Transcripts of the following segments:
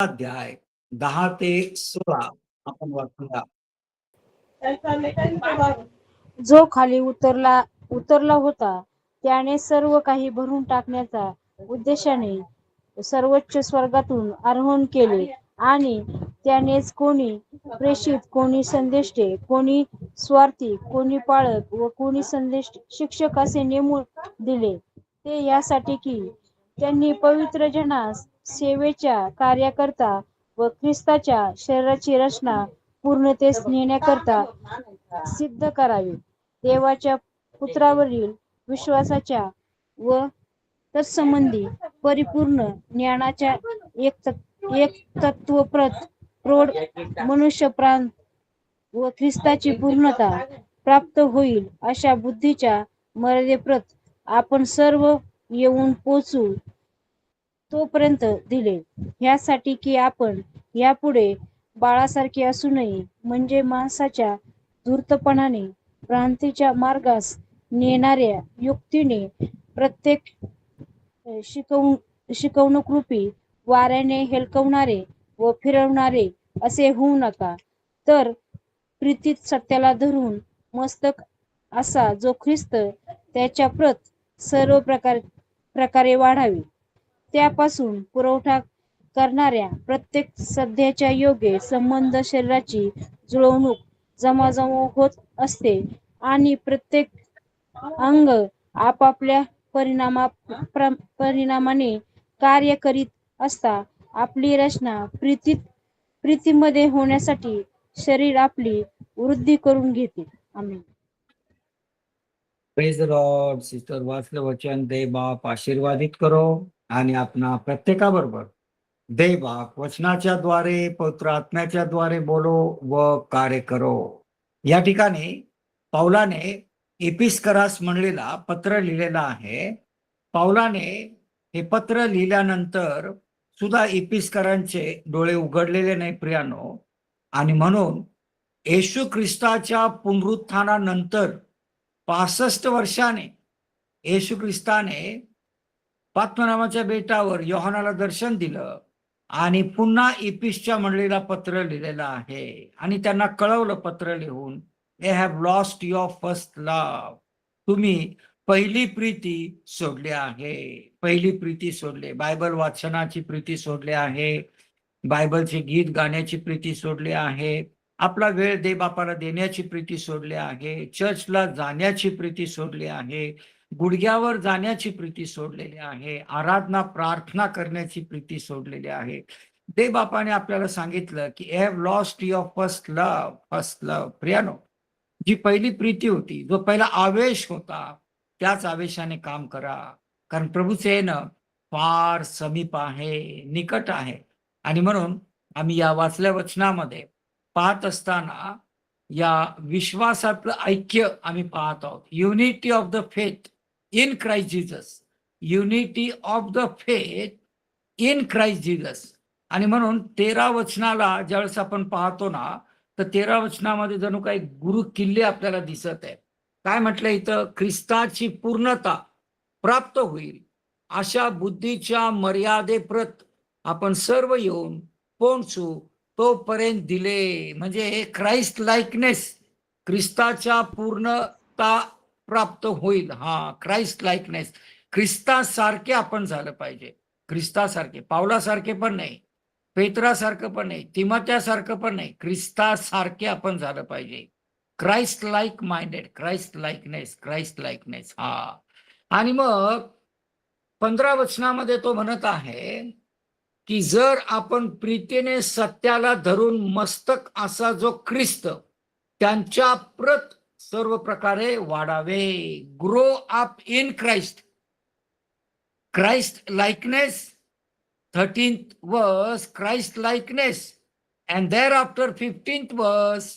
अध्याय 10 ते 16 आपण वाचूया. जो खाली उतरला होता त्याने सर्व काही भरून टाकण्याचा उद्देशाने सर्वोच्च स्वर्गातून आरोहण केले आणि त्यानेच कोणी प्रेषित, कोणी संदेष्टे, कोणी स्वार्थी, कोणी पाळक व कोणी शिक्षक असे नेमून दिले. ते यासाठी की त्यांनी पवित्र जनास सेवेच्या कार्याकरता व ख्रिस्ताच्या शरीराची रचना पूर्णतेस नेण्याकरता सिद्ध करावे. देवाच्या पुत्रावरील विश्वासाच्या व तत्संबंधी परिपूर्ण ज्ञानाच्या एक तत्वप्रत प्रौढ मनुष्यप्रांत व ख्रिस्ताची पूर्णता प्राप्त होईल अशा बुद्धीच्या मर्यादेप्रत आपण सर्व येऊन पोचू तोपर्यंत दिले. ह्यासाठी की आपण यापुढे बाळासारखे असू नये, म्हणजे माणसाच्या धूर्तपणाने भ्रांतीच्या मार्गास नेणाऱ्या युक्तीने प्रत्येक शिकवणूकरूपी वाऱ्याने हेलकवणारे व फिरवणारे असे होऊ नका, तर प्रीतीत सत्याला धरून मस्तक असा जो ख्रिस्त त्याच्या प्रत सर्व प्रकारे वाढावे. त्यापासून पुरवठा करणाऱ्या प्रत्येक सध्याच्या योग्य संबंध शरीराची जुळवणूक जमाजमा होत असते आणि प्रत्येक अंग आपापल्या परिणामाने कार्य करीत असता आपली रचना प्रीतीमध्ये होण्यासाठी शरीर आपली वृद्धी करून घेते. Amen. Praise the lord. Sister वाचलं वचन दे बाप आशीर्वादित करो आणि आपणा प्रत्येकाबरोबर दे बाप वचनाच्या द्वारे पवित्र आत्म्याच्या द्वारे बोलो व कार्य करो. या ठिकाणी पौलाने एपिस्करास मंडळीला पत्र लिहिलेलं आहे. पौलाने हे पत्र लिहिल्यानंतर सुद्धा एपिस्करांचे डोळे उघडलेले नाही प्रियानो, आणि म्हणून येशू ख्रिस्ताच्या पुनरुत्थानानंतर 65 वर्षाने येशू ख्रिस्ताने पात्मनामाच्या बेटावर योहानाला दर्शन दिलं आणि पुन्हा इपिसच्या मंडळीला पत्र लिहिलेलं आहे आणि त्यांना कळवलं पत्र लिहून, they have lost your first love. तुम्ही पहिली प्रीती सोडली आहे. पहिली प्रीती सोडली. बायबल वाचनाची प्रीती सोडली आहे. बायबलचे गीत गाण्याची प्रीती सोडली आहे. आपला वेळ दे बापाला देण्याची प्रीती सोडली आहे. चर्चला जाण्याची प्रीती सोडली आहे. गुडघ्यावर जाण्याची प्रीती सोडलेली आहे. आराधना प्रार्थना करण्याची प्रीती सोडलेली आहे. दे बापाने आपल्याला सांगितलं की I have lost your first love. First love प्रियानो, जी पहिली प्रीती होती, जो पहिला आवेश होता, त्याच आवेशाने काम करा, कारण प्रभूचे येणं फार समीप आहे, निकट आहे. आणि म्हणून आम्ही या वाचल्या वचनामध्ये पाहत असताना या विश्वासातलं ऐक्य आम्ही पाहत आहोत. Unity of the faith in Christ Jesus. Unity of the faith in Christ Jesus. आणि म्हणून 13 वचनाला ज्यावेळेस आपण पाहतो ना, तर 13 वचनामध्ये जणू काही गुरु किल्ले आपल्याला दिसत आहे. काय म्हटलं इथं? ख्रिस्ताची पूर्णता प्राप्त होईल अशा बुद्धीच्या मर्यादेप्रत आपण सर्व येऊन पोहोचू तोपर्यंत दिले. म्हणजे हे क्राइस्ट लाइकनेस, ख्रिस्ताच्या पूर्णता प्राप्त होईल. क्राइस्ट लाइकनेस, ख्रिस्तासारखे आपण झालं पाहिजे. ख्रिस्तासारखे, पावलासारखे पण नाही, पेत्रासारखं पण नाही, तिमोथेसारखं पण नाही, ख्रिस्तासारखे आपण झालं पाहिजे. Christ like minded, Christ likeness, Christ likeness. आणि मग 15 वचनामध्ये तो म्हणत आहे की जर आपण प्रीतीने सत्याला धरून मस्तक असा जो ख्रिस्त त्यांच्या प्रत सर्व प्रकारे वाढावे. Grow up in Christ. Christ likeness, 13th verse, Christ likeness, and thereafter 15th verse,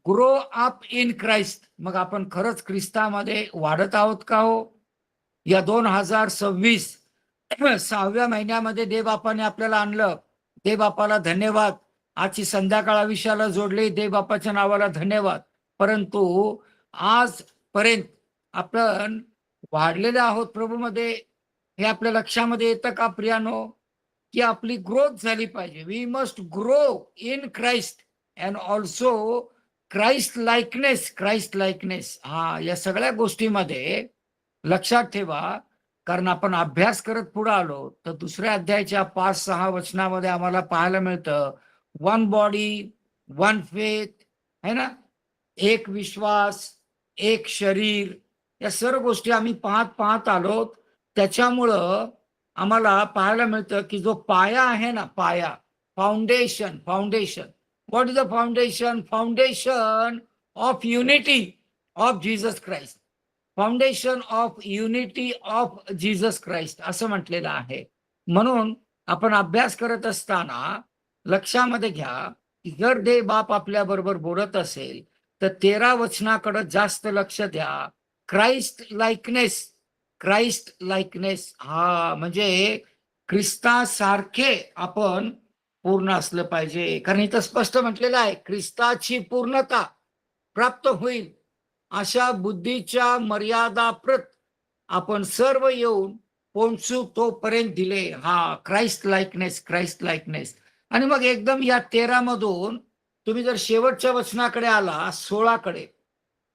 grow up in Christ. मग आपण खरंच ख्रिस्तामध्ये वाढत आहोत का हो? या 2026 6व्या महिन्यामध्ये देवबापाने आपल्याला आणलं. देवबापाला धन्यवाद. आजची संध्याकाळ आयुष्याला जोडले, देवबापाच्या नावाला धन्यवाद. परंतु आजपर्यंत आपण वाढलेले आहोत प्रभूमध्ये, हे आपल्या लक्षामध्ये येतं का प्रियानो? की आपली ग्रोथ झाली पाहिजे. We must grow in Christ and also Christ likeness. हा, या सगळ्या गोष्टीमध्ये लक्षात ठेवा. कारण आपण अभ्यास करत पुढे आलो तर दुसऱ्या अध्यायाच्या 5-6 वचनामध्ये आम्हाला पाहायला मिळतं वन बॉडी, वन फेथ, है ना, एक विश्वास, एक शरीर. या सर्व गोष्टी आम्ही पाहत पाहत आलो. त्याच्यामुळं आम्हाला पाहायला मिळतं की जो पाया आहे ना, पाया, foundation. What is the foundation? Foundation of unity of Jesus Christ. Foundation of unity of Jesus Christ असं म्हटलेलं आहे. म्हणून आपण अभ्यास करत असताना लक्षामध्ये घ्या की जर देव बाप आपल्या बरोबर बोलत असेल तर 13 वचनाकडे जास्त लक्ष द्या. Christ likeness. हा, म्हणजे ख्रिस्तासारखे आपण पूर्ण असलं पाहिजे. कारण इथं स्पष्ट म्हटलेलं आहे ख्रिस्ताची पूर्णता प्राप्त होईल अशा बुद्धीच्या मर्यादाप्रत आपण सर्व येऊन पोहोचू तोपर्यंत दिले. हा, क्राइस्ट लाइकनेस. आणि मग एकदम या 13 मधून तुम्ही जर शेवटच्या वचनाकडे आला 16 कडे,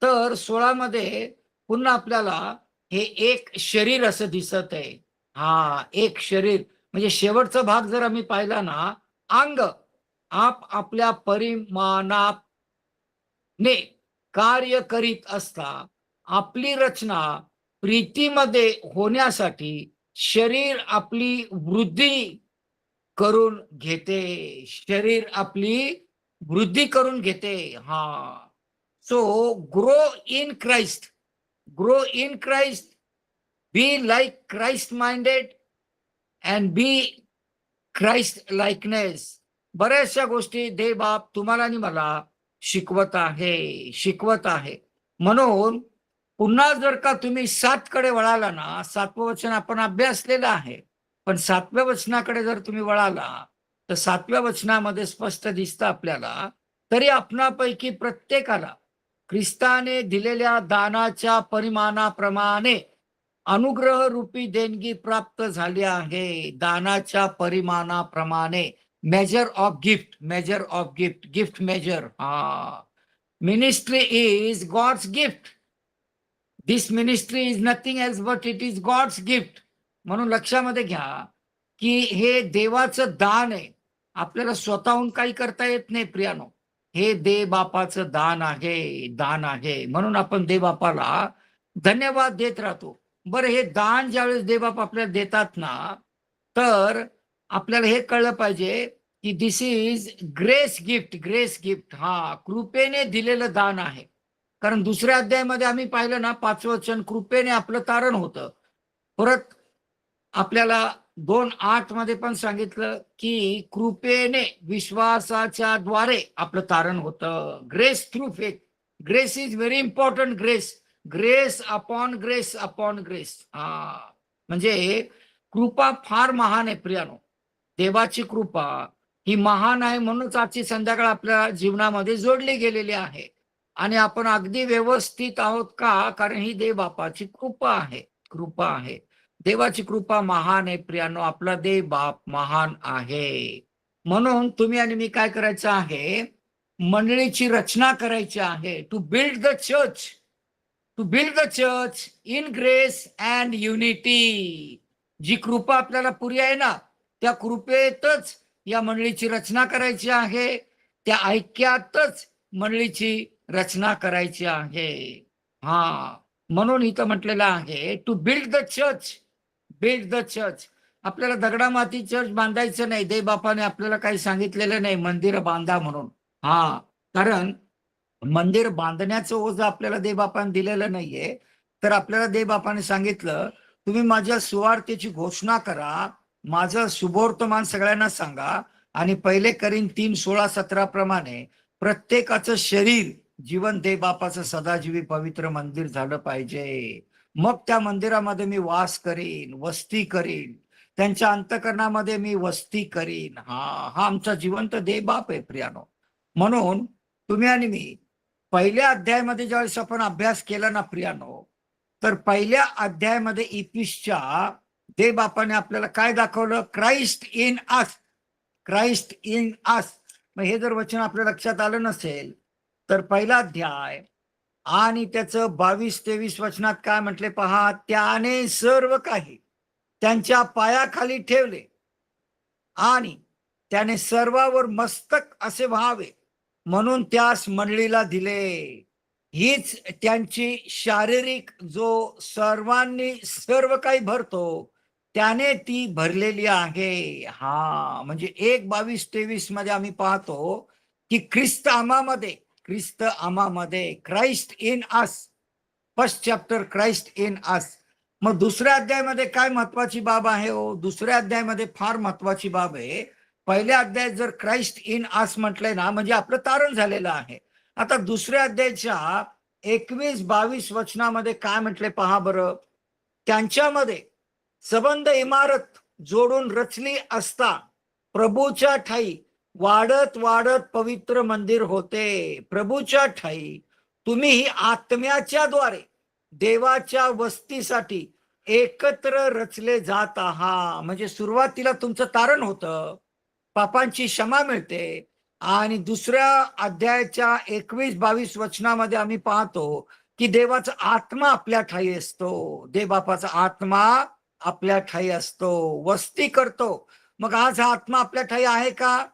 तर 16 मध्ये पुन्हा आपल्याला हे एक शरीर असं दिसत आहे. हा, एक शरीर म्हणजे शेवटचा भाग जर आम्ही पाहिला ना, अंग आपल्या परिमाणाने कार्य करीत असता आपली रचना प्रीतीमध्ये होण्यासाठी शरीर आपली वृद्धी करून घेते. हा, so grow in Christ, be like Christ minded and be Christ likeness. बऱ्याचशा गोष्टी देव बाप तुम्हाला आणि मला शिकवत आहे. म्हणून पुन्हा जर का तुम्ही 7 कडे वळाला ना, 7वं वचन आपण अभ्यासलेलं आहे, पण 7व्या वचनाकडे जर तुम्ही वळाला तर 7व्या वचनामध्ये स्पष्ट दिसतं आपल्याला, तरी आपणापैकी प्रत्येकाला ख्रिस्ताने दिलेल्या दानाच्या परिमाणाप्रमाणे अनुग्रह रूपी देणगी प्राप्त झाली आहे. दानाच्या परिमाणाप्रमाणे, मेजर ऑफ गिफ्ट मेजर. हा, ministry is God's gift. This ministry is nothing else but it is God's gift. म्हणून लक्षामध्ये घ्या की हे देवाचं दान आहे. आपल्याला स्वतःहून काही करता येत नाही प्रियानो. हे देव बापाचं दान आहे. म्हणून आपण देव बापाला धन्यवाद देत राहतो. बरं, हे दान ज्यावेळेस देव बाप आपल्याला देतात ना, तर आपल्याला हे कळलं पाहिजे की दिस इज ग्रेस गिफ्ट. हा, कृपेने दिलेलं दान आहे. कारण दुसऱ्या अध्यायामध्ये आम्ही पाहिलं ना, 5वं वचन कृपेने आपलं तारण होतं. परत आपल्याला 2:8 मध्ये पण सांगितलं की कृपेने विश्वासाच्या द्वारे आपलं तारण होतं. Grace through faith. Grace is very important. Grace upon grace. हा, म्हणजे कृपा फार महान आहे प्रियानो. देवाची कृपा ही महान आहे. म्हणूनच आजची संध्याकाळ आपल्या जीवनामध्ये जोडली गेलेली आहे. आणि आपण अगदी व्यवस्थित आहोत का? कारण ही देव बापाची कृपा आहे. देवाची कृपा महान आहे प्रियानो. आपला देव बाप महान आहे. म्हणून तुम्ही आणि मी काय करायचं आहे? मंडळीची रचना करायची आहे. To build the church in grace and unity. जी कृपा आपल्याला पुरी आहे ना, त्या कृपेतच या मंडळीची रचना करायची आहे. त्या ऐक्यातच मंडळीची रचना करायची आहे. हा, म्हणून इथं म्हटलेलं आहे टू बिल्ड द चर्च. आपल्याला दगडामाती चर्च बांधायचं नाही. देव बापाने आपल्याला काही सांगितलेलं नाही मंदिर बांधा म्हणून. हा, कारण मंदिर बांधण्याचं ओझं आपल्याला देव बापाने दिलेलं नाहीये. तर आपल्याला देव बापाने सांगितलं तुम्ही माझ्या सुवार्तेची घोषणा करा, माझं शुभवर्तमान सगळ्यांना सांगा, आणि 1 करीन 3:16-17 प्रमाणे प्रत्येकाचं शरीर जीवन देव बापाचं सदाजीवी पवित्र मंदिर झालं पाहिजे. मग त्या मंदिरामध्ये मी वास करीन, वस्ती करीन, त्यांच्या अंतःकरणामध्ये मी वस्ती करीन. हा आमचा जिवंत देव बाप आहे प्रियानो. म्हणून तुम्ही आणि मी पहिल्या अध्यायामध्ये ज्यावेळेस आपण अभ्यास केला ना प्रियानो, तर पहिल्या अध्यायामध्ये इफिसच्या देव बापाने आपल्याला काय दाखवलं? Christ in us, Christ in us. मग हे जर वचन आपल्या लक्षात आलं नसेल तर पहिला अध्याय आणि त्याचं 22-23 वचनात काय म्हटले पहा, त्याने सर्व काही त्यांच्या पायाखाली ठेवले आणि त्याने सर्वावर मस्तक असे व्हावे म्हणून त्यास मंडळीला दिले. हीच त्यांची शारीरिक, जो सर्वांनी सर्व काही भरतो त्याने ती भरलेली आहे. हा म्हणजे 1:22-23 मध्ये आम्ही पाहतो की ख्रिस्त आम्हामध्ये, ख्रिस्त आम्हामध्ये, Christ in us. First chapter, Christ in us. मग दुसऱ्या अध्यायामध्ये काय महत्वाची बाब आहे हो? दुसऱ्या अध्यायामध्ये फार महत्वाची बाब आहे. पहिल्या अध्यायात जर क्राइस्ट इन अस म्हटलंय ना, म्हणजे आपलं तारण झालेलं आहे. आता दुसऱ्या अध्यायाच्या 21-22 वचनामध्ये काय म्हटले पहा बरं. त्यांच्यामध्ये सबंध इमारत जोडून रचली असता प्रभूच्या ठाई वाढत वाढत पवित्र मंदिर होते. प्रभूच्या ठाई तुम्ही ही आत्म्याच्या द्वारे देवाच्या वस्तीसाठी एकत्र रचले जात आहात. म्हणजे सुरुवातीला तुमचं तारण होतं, पापांची क्षमा मिळते आणि दुसऱ्या अध्यायाच्या 21-22 वचनामध्ये आम्ही पाहतो की देवाचा आत्मा आपल्या ठाई असतो. देवबापाचा आत्मा आपल्या ठाई असतो, वस्ती करतो. मग आज हा आत्मा आपल्या ठाई आहे का?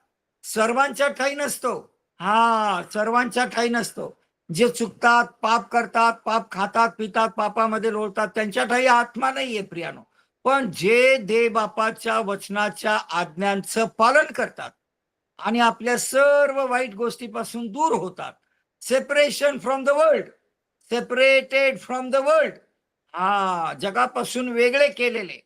सर्वांच्या ठाई नसतो. हा, सर्वांच्या ठाई नसतो. जे चुकतात, पाप करतात, पाप खातात पितात, पापामध्ये लोळतात, त्यांच्या ठाई आत्मा नाहीये प्रियानो. पण जे देवबापाच्या वचनाच्या आज्ञांचं पालन करतात आणि आपल्या सर्व वाईट गोष्टीपासून दूर होतात, separation from the world, separated from the world, हा, जगापासून वेगळे केलेले,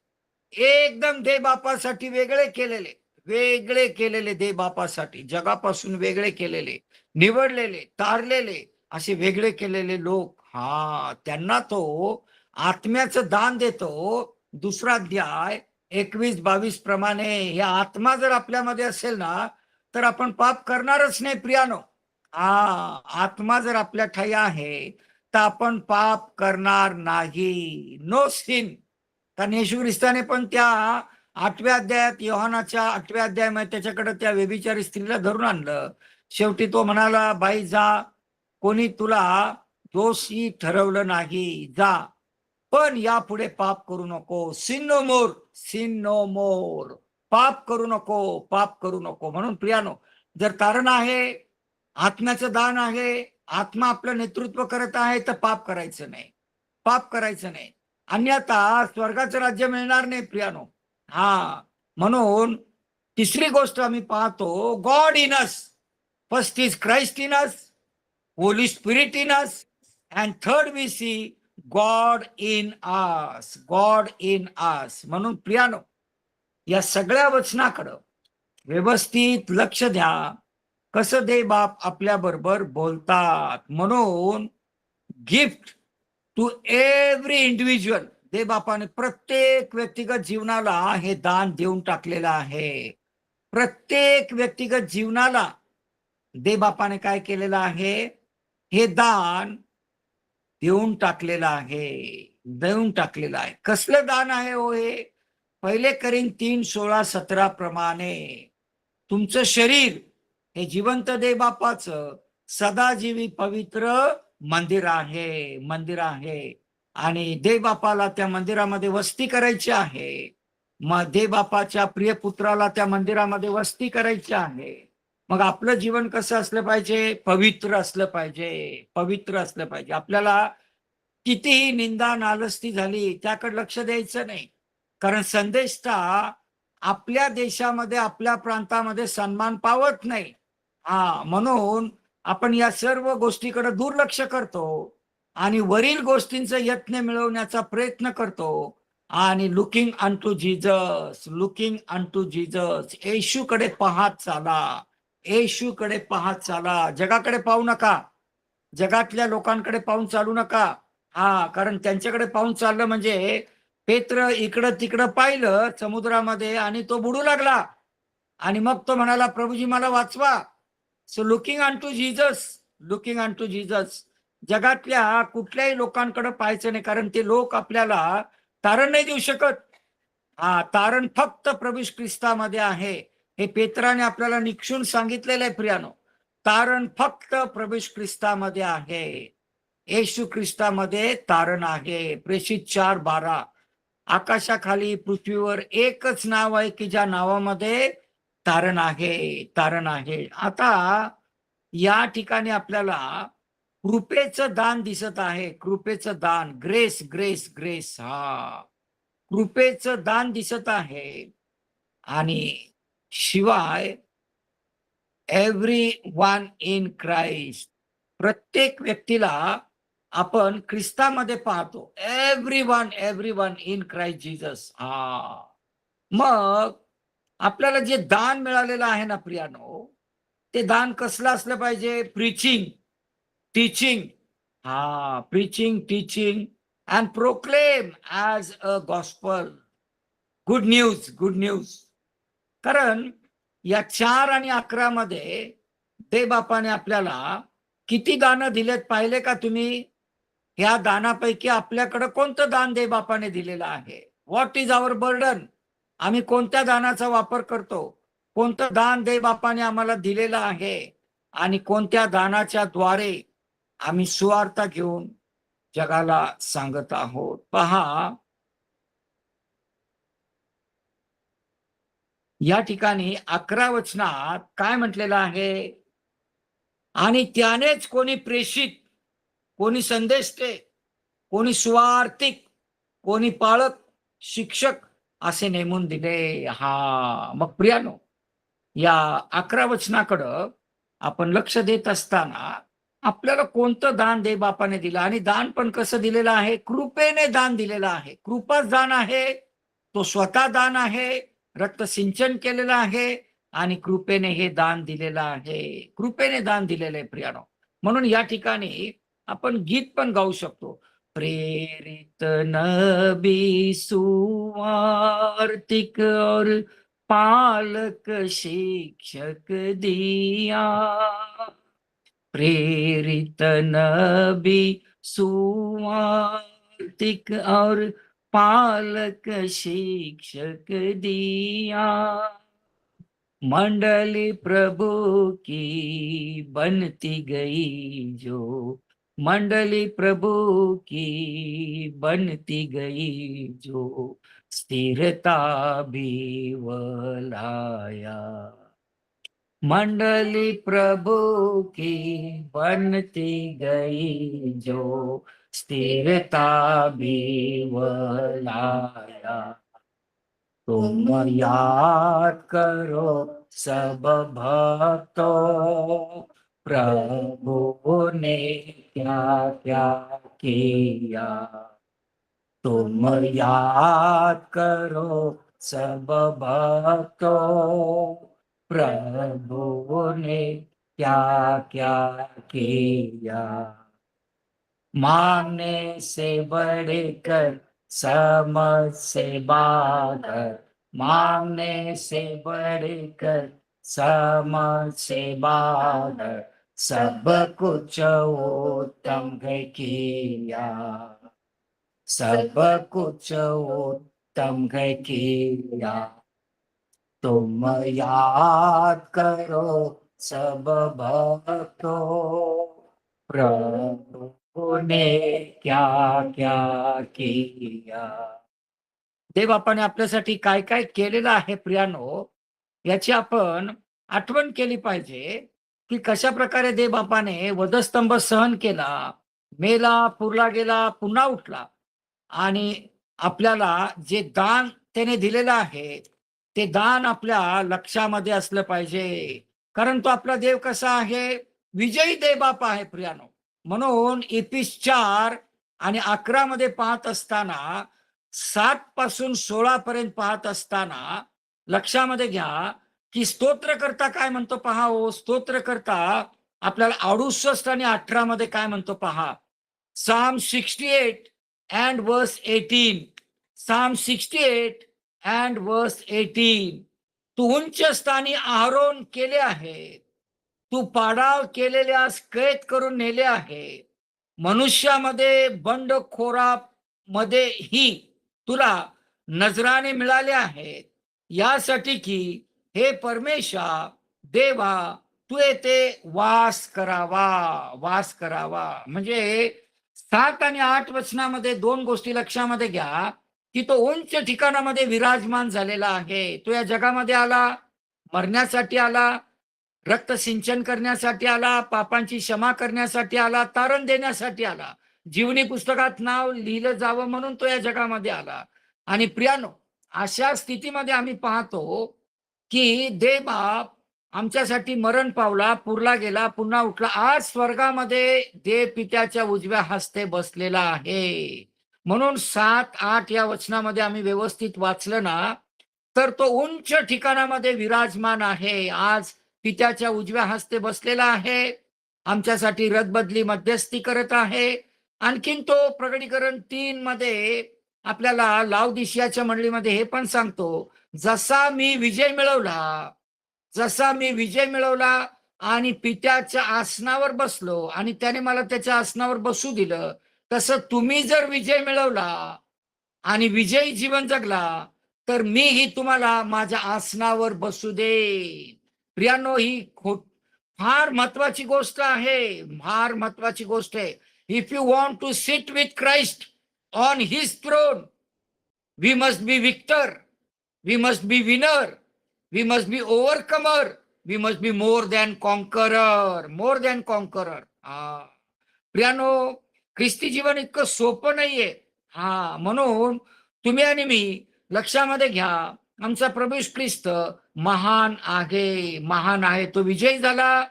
एकदम देवबापासाठी वेगळे केलेले, वेगळे केलेले, देवबापासाठी जगापासून वेगळे केलेले, निवडलेले, तारलेले, असे वेगळे केलेले लोक, हा, त्यांना तो आत्म्याचं दान देतो. दुसरा अध्याय 21-22 प्रमाणे हे आत्मा जर आपल्यामध्ये असेल ना तर आपण पाप करणारच नाही प्रियानो. हा, आत्मा जर आपल्या ठाई आहे तर आपण पाप करणार नाही. No sin. कारण येशू ख्रिस्ताने पण त्या 8व्या अध्यायात, योहानाच्या 8व्या अध्यायामध्ये त्याच्याकडे त्या व्यभिचारी स्त्रीला धरून आणलं. शेवटी तो म्हणाला, बाई जा, कोणी तुला दोषी ठरवलं नाही, जा, पण यापुढे पाप करू नको. सिन नो मोर, सिन नो मोर. पाप करू नको, पाप करू नको. म्हणून प्रियानो, जर कारण आहे, आत्म्याचं दान आहे, आत्मा आपलं नेतृत्व करत आहे, तर पाप करायचं नाही, पाप करायचं नाही. अन्यथा स्वर्गाचं राज्य मिळणार नाही प्रियानो. हा, म्हणून तिसरी गोष्ट आम्ही पाहतो, God in us. First is Christ in us, holy spirit in us, and third we see God in us, God in us. म्हणून प्रियानो, या सगळ्या वचनाकडं व्यवस्थित लक्ष द्या, कसं देव बाप आपल्या बरोबर बोलतात. म्हणून गिफ्ट टू एव्हरी इंडिव्हिज्युअल, देव बापाने प्रत्येक व्यक्तिगत जीवनाला हे दान देऊन टाकलेलं आहे. प्रत्येक व्यक्तिगत जीवनाला देव बापाने काय केलेलं आहे? हे दान देऊन टाकलेलं आहे, देऊन टाकलेलं आहे. कसलं दान आहे हो हे? पहिले करीन 3:16-17 प्रमाणे तुमचं शरीर हे जिवंत देव बापाचं सदाजीवी पवित्र मंदिर आहे, मंदिर आहे. आणि देव बापाला त्या मंदिरामध्ये वस्ती करायची आहे. मग देव बापाच्या प्रिय पुत्राला त्या मंदिरामध्ये वस्ती करायची आहे. मग आपलं जीवन कसं असलं पाहिजे? पवित्र असलं पाहिजे, पवित्र असलं पाहिजे. आपल्याला कितीही निंदा नालस्ती झाली त्याकडे लक्ष द्यायचं नाही. कारण संदेशता आपल्या देशामध्ये, आपल्या प्रांतामध्ये सन्मान पावत नाही. हा, म्हणून आपण या सर्व गोष्टीकडे दुर्लक्ष करतो आणि वरील गोष्टींचा यत्न मिळवण्याचा प्रयत्न करतो. आणि looking unto Jesus, looking unto Jesus, येशूकडे पाहत चाला, येशूकडे पाहत चाला. जगाकडे पाहू नका, जगातल्या लोकांकडे पाहून चालू नका. हा, कारण त्यांच्याकडे पाहून चाललं म्हणजे पेत्र इकडं तिकडं पाहिलं समुद्रामध्ये आणि तो बुडू लागला आणि मग तो म्हणाला, प्रभूजी मला वाचवा. So looking unto Jesus, looking unto Jesus. जगातल्या कुठल्याही लोकांकडे पाहायचं नाही, कारण ते लोक आपल्याला तारण नाही देऊ शकत. तारण फक्त प्रभू ख्रिस्तामध्ये आहे. हे पेत्राने आपल्याला निक्षून सांगितलेलं आहे प्रियानो. तारण फक्त प्रभू ख्रिस्तामध्ये आहे. येशू ख्रिस्तामध्ये तारण आहे. प्रेषित 4:12. आकाशाखाली पृथ्वीवर एकच नाव आहे की ज्या नावामध्ये तारण आहे, तारण आहे. आता या ठिकाणी आपल्याला कृपेचं दान दिसत आहे. कृपेचं दान, ग्रेस ग्रेस ग्रेस. कृपेचं दान दिसत आहे. आणि शिवाय एव्हरी वन इन क्राइस्ट, प्रत्येक व्यक्तीला आपण ख्रिस्तामध्ये पाहतो. Every one in Christ Jesus. मग आपल्याला जे दान मिळालेलं आहे ना प्रियानो, ते दान कसलं असलं पाहिजे? Preaching, teaching. Preaching, teaching and proclaim as a gospel. Good news, good news. कारण या 4 आणि 11 मध्ये देवबापाने आपल्याला किती दानं दिलेत पाहिले का तुम्ही? या दानापैकी आपल्याकडे कोणतं दान देवबापाने दिलेलं आहे? What is our burden? आम्ही कोणत्या दानाचा वापर करतो? कोणतं दान देवबापाने आम्हाला दिलेलं आहे? आणि कोणत्या दानाच्या द्वारे आम्ही सुवार्ता घेऊन जगाला सांगत आहोत? पहा, या ठिकाणी 11 वचनात काय म्हटलेलं आहे? आणि त्यानेच कोणी प्रेषित, कोणी संदेष्टे, कोणी सुवार्तिक, कोणी पाळक, शिक्षक असे नेमून दिले. मग प्रियानो, या 11 वचनाकडं आपण लक्ष देत असताना आपल्याला कोणतं दान देवबापाने दिलं, आणि दान पण कसं दिलेलं आहे? कृपेने दान दिलेलं आहे. कृपाच दान आहे. तो स्वतः दान आहे. रक्त सिंचन केलेलं आहे आणि कृपेने हे दान दिलेलं आहे. कृपेने दान दिलेलं आहे प्रियानो. म्हणून या ठिकाणी आपण गीत पण गाऊ शकतो. प्रेरित नबी सुवार्तिक और पालक शिक्षक दिया, प्रेरित नबी सुवार्तिक और पालक शिक्षक दिया, मंडली प्रभु की बनती गई जो, मंडली प्रभु की बनती गई जो, स्थिरता भी वलाया, मंडली प्रभु की बनती गई जो, स्थिरता भी वलाया। तुम याद करो सब भक्तों, प्रभु ने क्या क्या किया। तुम याद करो सब भक्तों, प्रभु ने क्या क्या किया। मांगने से बढ़कर, समझ से बढ़कर, मांगने से बढ़कर, समझ से बढ़कर, सब कुछ उत्तम है किया, सब कुछ उत्तम है किया। तुम याद करो सब भक्तों, प्रभु ने क्या क्या किया। देवबापाने आपल्यासाठी काय काय केलेलं आहे प्रियानो, याची आपण आठवण केली पाहिजे की कशा प्रकारे देवबापाने वधस्तंभ सहन केला, मेला, पुरला गेला, पुन्हा उठला, आणि आपल्याला जे दान त्याने दिलेलं आहे ते दान आपल्या लक्षामध्ये असलं पाहिजे. कारण तो आपला देव कसा आहे? विजयी देवबाप आहे प्रियानो. म्हणून इफिस 4 आणि 11 मध्ये पाहत असताना, 7 पासून 16 पर्यंत पाहत असताना लक्षामध्ये घ्या की स्तोत्रकर्ता काय म्हणतो पहा. स्तोत्रकर्ता आपल्याला 68 आणि 18 मध्ये काय म्हणतो पहा. Psalm 68 and verse 18. Psalm 68 and verse 18. तू उंच स्थानी आरोहण केले आहे, तू पाडाव केलेल्यास कैद करून नेले आहे, मनुष्यामध्ये बंडखोरा मध्ये ही तुला नजराने मिळाले आहेत, यासाठी की हे परमेशा देवा तू येथे वास करावा. म्हणजे 7 आणि 8 वचनामध्ये 2 गोष्टी लक्षामध्ये घ्या, की तो उंच ठिकाणामध्ये विराजमान झालेला आहे. तो या जगामध्ये आला, मरण्यासाठी आला, रक्त सिंचन करण्यासाठी आला, पापांची क्षमा करण्यासाठी आला, तारण देण्यासाठी आला, जीवनी पुस्तकात नाव लिहिलं जावं म्हणून तो या जगामध्ये आला. आणि प्रियानो, अशा स्थितीमध्ये आम्ही पाहतो की देवबाप आमच्यासाठी मरण पावला, पुरला गेला, पुन्हा उठला, आज स्वर्गामध्ये देव पित्याच्या उजव्या हस्ते बसलेला आहे. म्हणून 7-8 या वचनामध्ये आम्ही व्यवस्थित वाचलं ना, तर तो उंच ठिकाणामध्ये विराजमान आहे. आज पित्याच्या उजव्या हस्ते बसलेला आहे, आमच्यासाठी रदबदली मध्यस्थी करत आहे. आणखीन तो प्रकटीकरण 3 मध्ये आपल्याला लावदिशियाच्या मंडळीमध्ये हे पण सांगतो, जसा मी विजय मिळवला आणि पित्याच्या आसनावर बसलो आणि त्याने मला त्याच्या आसनावर बसू दिलं, तसं तुम्ही जर विजय मिळवला आणि विजयी जीवन जगला, तर मीही तुम्हाला माझ्या आसनावर बसू देईन. प्रियानो, ही फार महत्वाची गोष्ट आहे, फार महत्वाची गोष्ट आहे. If you want to sit with Christ on his throne, we must be victor, we must be winner, we must be overcomer, we must be more than conqueror. प्रियानो, ख्रिस्ती जीवन इतकं सोपं नाहीये. म्हणून तुम्ही आणि मी लक्षामध्ये घ्या, आमचा प्रभू येशू ख्रिस्त महान आहे. तो विजयी झाला,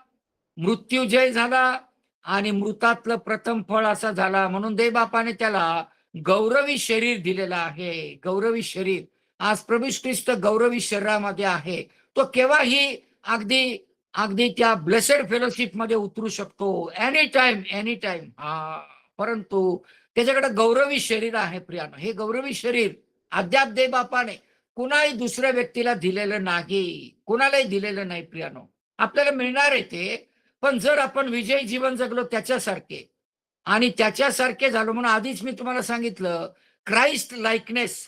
मृत्यूजय झाला आणि मृतातलं प्रथम फळ असा झाला. म्हणून देवबापाने त्याला गौरवी शरीर दिलेलं आहे, गौरवी शरीर. आज प्रभू येशू ख्रिस्त गौरवी शरीरामध्ये आहे. तो केव्हाही अगदी अगदी त्या ब्लेसेड फेलोशिप मध्ये उतरू शकतो, एनी टाइम. परंतु त्याच्याकडे गौरवी शरीर आहे. प्रियानो, हे गौरवी शरीर अद्याप देवबापाने कुणाही दुसऱ्या व्यक्तीला दिलेलं नाही, कुणालाही दिलेलं नाही. प्रियानो, आपल्याला मिळणार आहे ते, पण जर आपण विजयी जीवन जगलो त्याच्यासारखे आणि त्याच्यासारखे झालो, म्हणून आधीच मी तुम्हाला सांगितलं, Christ likeness,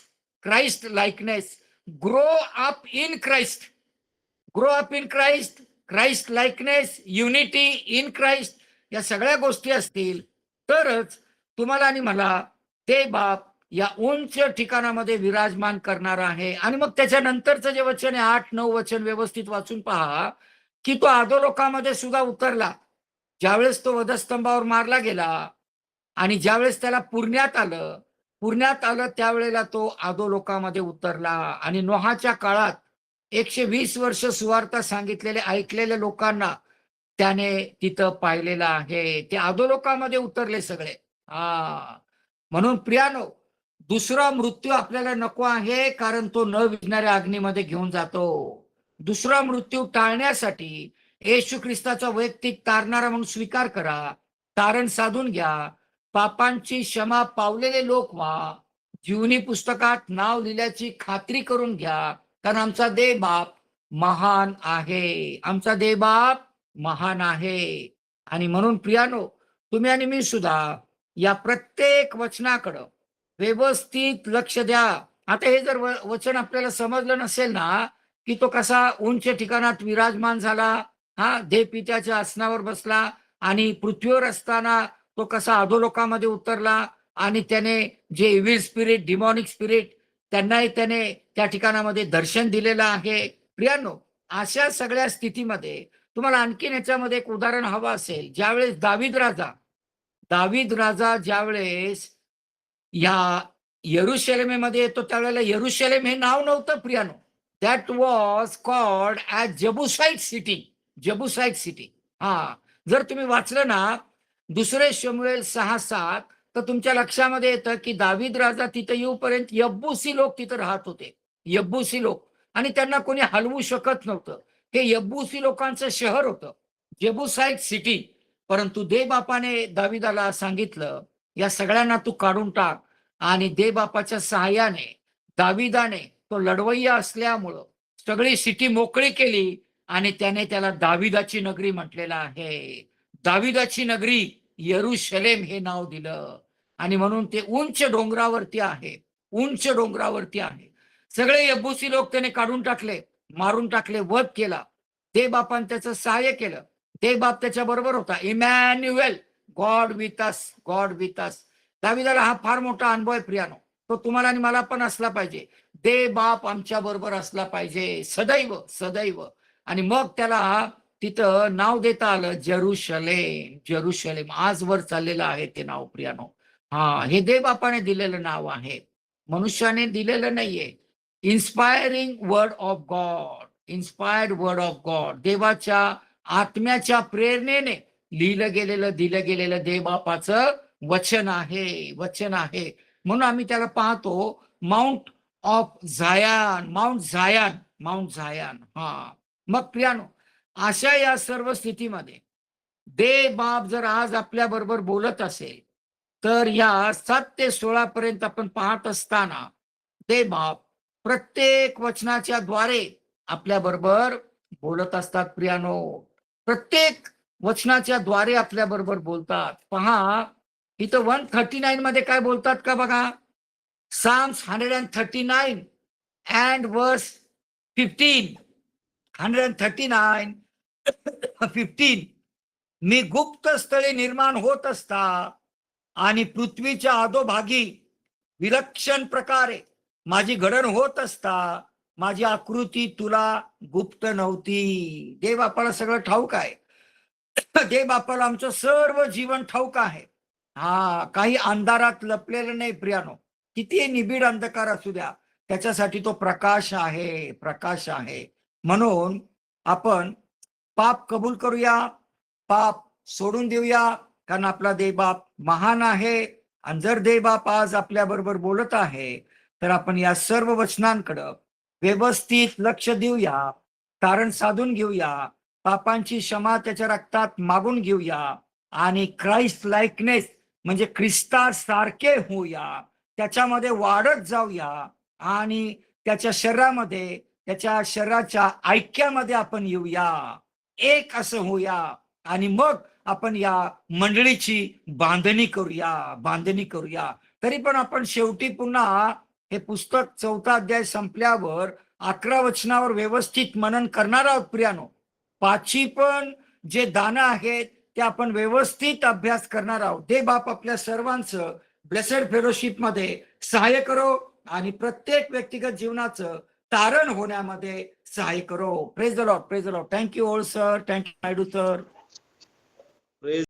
grow up in Christ, Christ likeness, unity in Christ, या सगळ्या गोष्टी असतील तरच तुम्हाला आणि मला ते बाप या उंच ठिकाणामध्ये विराजमान करणार आहे. आणि मग त्याच्यानंतरचं जे वचन आहे 8-9 वचन व्यवस्थित वाचून पहा, की तो अधोलोकामध्ये सुद्धा उतरला. ज्यावेळेस तो वधस्तंभावर मारला गेला आणि ज्यावेळेस त्याला पुरण्यात आलं त्यावेळेला तो अधोलोकामध्ये उतरला. आणि नोहाच्या काळात 120 वर्ष सुवार्ता सांगितलेले ऐकलेल्या लोकांना त्याने तिथं पाहिलेलं आहे. ते अधोलोकामध्ये उतरले सगळे. म्हणून प्रियानो, दुसरा मृत्यू आपल्याला नको आहे, कारण तो न विझणाऱ्या अग्नीमध्ये घेऊन जातो. दुसरा मृत्यू टाळण्यासाठी येशू ख्रिस्ताचा वैयक्तिक तारणारा म्हणून स्वीकार करा, तारण साधून घ्या, पापांची क्षमा पावलेले लोक व्हा, जीवनी पुस्तकात नाव लिहिल्याची खात्री करून घ्या, कारण आमचा देव बाप महान आहे, आणि म्हणून प्रियानो, तुम्ही आणि मी सुद्धा या प्रत्येक वचनाकडं व्यवस्थित लक्ष द्या. आता हे जर वचन आपल्याला समजलं नसेल ना, की तो कसा उंच ठिकाणात विराजमान झाला, देव पित्याच्या आसनावर बसला आणि पृथ्वीवर असताना तो कसा अधोलोकामध्ये उतरला आणि त्याने जे इव्हिल स्पिरिट, डिमॉनिक स्पिरिट, त्यांनाही त्याने त्या ठिकाणामध्ये दर्शन दिलेलं आहे. प्रियानो, अशा सगळ्या स्थितीमध्ये तुम्हाला आणखीन याच्यामध्ये एक उदाहरण हवं असेल, ज्यावेळेस दावीद राजा ज्यावेळेस या यरुशलेमेमध्ये येतो, त्यावेळेला यरुशलेम हे नाव नव्हतं. प्रियानो, that was called as Jebusite city. जर तुम्ही वाचलं ना 2 शमूएल 6:7, तर तुमच्या लक्षामध्ये येतं की दावीद राजा तिथे येऊपर्यंत यब्बुसी लोक तिथे राहत होते, यब्बुसी लोक, आणि त्यांना कोणी हलवू शकत नव्हतं. हे यब्बुसी लोकांचं शहर होतं, जेबुसाईट सिटी. परंतु देवबापाने दाविदाला सांगितलं, या सगळ्यांना तू काढून टाक. आणि देवबापाच्या सहाय्याने दाविदाने तो लढवय्या असल्यामुळं सगळी सिटी मोकळी केली आणि त्याने त्याला दाविदाची नगरी म्हटलेलं आहे. दाविदाची नगरी यरुशलेम हे नाव दिलं. आणि म्हणून ते उंच डोंगरावरती आहे, उंच डोंगरावरती आहे. सगळे यबुसी लोक त्याने काढून टाकले, मारून टाकले, वध केला. ते बापान त्याचं सहाय्य केलं. ते बाप त्याच्या बरोबर होता. Emmanuel, God with us, God with us. दाविदाला हा फार मोठा अनुभव आहे प्रियानो. तो तुम्हाला आणि मला पण असला पाहिजे. दे बाप आमच्या बरोबर असला पाहिजे सदैव सदैव. आणि मग त्याला तिथं नाव देता आलं जेरुशलेम. जेरुशलेम आजवर चाललेलं आहे ते नाव प्रियानो. हे देव बापाने दिलेलं नाव आहे, मनुष्याने दिलेलं नाहीये. Inspiring word of God, inspired word of God. देवाच्या आत्म्याच्या प्रेरणेने दिलं गेलेलं देव बापाचं वचन आहे, वचन आहे. म्हणून आम्ही त्याला पाहतो माउंट ऑफ झायान, माउंट झायान, माउंट झायान. मग प्रियानो, अशा या सर्व स्थितीमध्ये देव बाप जर आज आपल्या बरोबर बोलत असेल, तर या 7 ते 16 पर्यंत आपण पाहत असताना देव बाप प्रत्येक वचनाच्या द्वारे आपल्या बरोबर बोलत असतात प्रियानो. प्रत्येक वचनाच्या द्वारे आपल्या बरोबर बोलतात. पहा इथं 139 मध्ये काय बोलतात का बघा. Psalms 139 and verse 15. 139 15. मी गुप्त स्थळे निर्माण होत असता आणि पृथ्वीच्या अधोभागी विलक्षण प्रकारे माझी घडण होत असता माझी आकृती तुला गुप्त नव्हती. देव बापाला सगळं ठाऊक आहे. देव बापाला आमचं सर्व जीवन ठाऊक आहे. काही अंधारात लपलेलं नाही प्रियानो. किती निबिड अंधकार असू द्या, त्याच्यासाठी तो प्रकाश आहे, प्रकाश आहे. म्हणून आपण पाप कबूल करूया, पाप सोडून देऊया, कारण आपला देवबाप महान आहे. आणि जर देवबाप आज आपल्या बरोबर बोलत आहे, तर आपण या सर्व वचनांकडं व्यवस्थित लक्ष देऊया, तारण साधून घेऊया, पापांची क्षमा त्याच्या रक्तात मागून घेऊया आणि क्राइस्ट लाइकनेस म्हणजे ख्रिस्तासारखे होऊया, त्याच्यामध्ये वाढत जाऊया आणि त्याच्या शरीरामध्ये, त्याच्या शरीराच्या ऐक्यामध्ये आपण येऊया, एक असं होऊया. आणि मग आपण या मंडळीची बांधणी करूया. तरी पण आपण शेवटी पुन्हा हे पुस्तक 4था अध्याय संपल्यावर 11 वचनावर व्यवस्थित मनन करणार आहोत प्रियानो. 5ची पण जे दानं आहेत ते आपण व्यवस्थित अभ्यास करणार आहोत. दे बाप आपल्या सर्वांचं ब्लेसेड फेलोशिप मध्ये सहाय्य करो आणि प्रत्येक व्यक्तिगत जीवनाचं तारण होण्यामध्ये सहाय्य करो. Praise the Lord, praise the Lord. Thank you all sir, thank you Naidu sir.